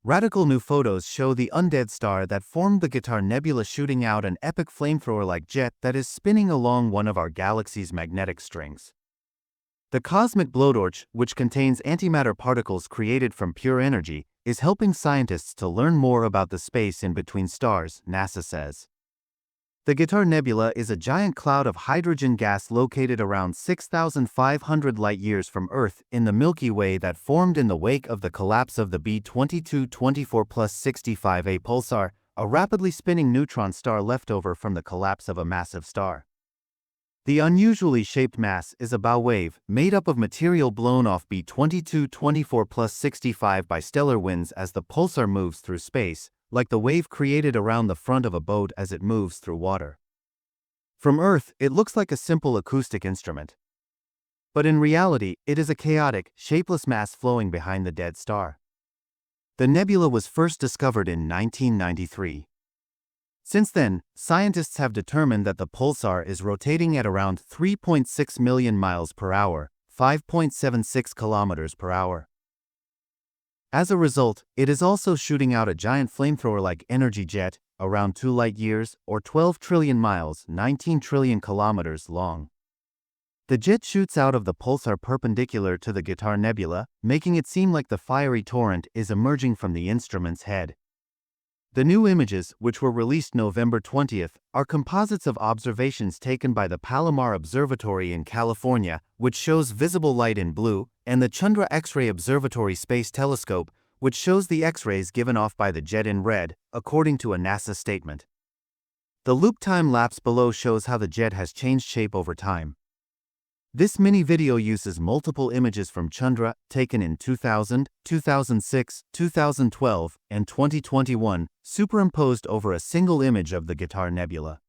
Radical new photos show the undead star that formed the Guitar Nebula shooting out an epic flamethrower-like jet that is spinning along one of our galaxy's magnetic strings. The cosmic blowtorch, which contains antimatter particles created from pure energy, is helping scientists to learn more about the space in between stars, NASA says. The Guitar Nebula is a giant cloud of hydrogen gas located around 6,500 light-years from Earth in the Milky Way that formed in the wake of the collapse of the B2224+65a pulsar, a rapidly spinning neutron star leftover from the collapse of a massive star. The unusually shaped mass is a bow wave made up of material blown off B2224+65 by stellar winds as the pulsar moves through space, like the wave created around the front of a boat as it moves through water. From Earth, it looks like a simple acoustic instrument. But in reality, it is a chaotic, shapeless mass flowing behind the dead star. The nebula was first discovered in 1993. Since then, scientists have determined that the pulsar is rotating at around 3.6 million miles per hour, 5.76 kilometers per hour. As a result, it is also shooting out a giant flamethrower-like energy jet, around 2 light-years, or 12 trillion miles, 19 trillion kilometers long. The jet shoots out of the pulsar perpendicular to the Guitar Nebula, making it seem like the fiery torrent is emerging from the instrument's head. The new images, which were released November 20th, are composites of observations taken by the Palomar Observatory in California, which shows visible light in blue, and the Chandra X-ray Observatory Space Telescope, which shows the X-rays given off by the jet in red, according to a NASA statement. The loop time lapse below shows how the jet has changed shape over time. This mini video uses multiple images from Chandra, taken in 2000, 2006, 2012, and 2021, superimposed over a single image of the Guitar Nebula.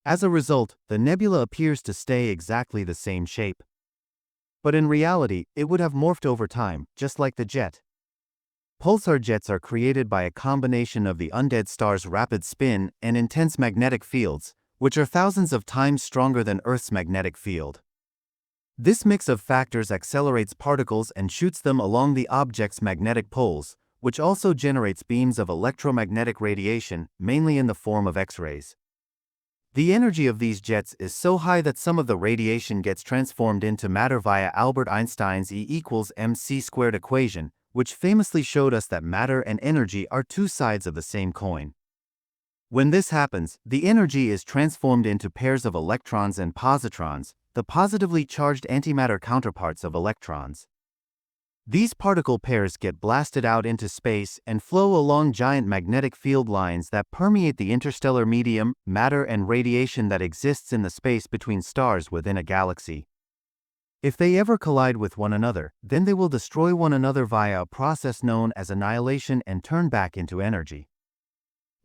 As a result, the nebula appears to stay exactly the same shape. But in reality, it would have morphed over time, just like the jet. Pulsar jets are created by a combination of the undead star's rapid spin and intense magnetic fields, which are thousands of times stronger than Earth's magnetic field. This mix of factors accelerates particles and shoots them along the object's magnetic poles, which also generates beams of electromagnetic radiation, mainly in the form of X-rays. The energy of these jets is so high that some of the radiation gets transformed into matter via Albert Einstein's E=mc² equation, which famously showed us that matter and energy are two sides of the same coin. When this happens, the energy is transformed into pairs of electrons and positrons, the positively charged antimatter counterparts of electrons. These particle pairs get blasted out into space and flow along giant magnetic field lines that permeate the interstellar medium, matter and radiation that exists in the space between stars within a galaxy. If they ever collide with one another, then they will destroy one another via a process known as annihilation and turn back into energy.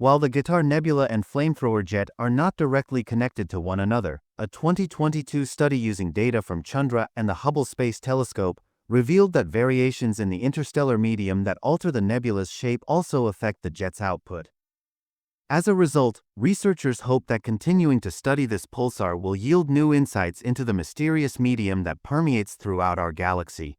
While the Guitar Nebula and flamethrower jet are not directly connected to one another, a 2022 study using data from Chandra and the Hubble Space Telescope revealed that variations in the interstellar medium that alter the nebula's shape also affect the jet's output. As a result, researchers hope that continuing to study this pulsar will yield new insights into the mysterious medium that permeates throughout our galaxy.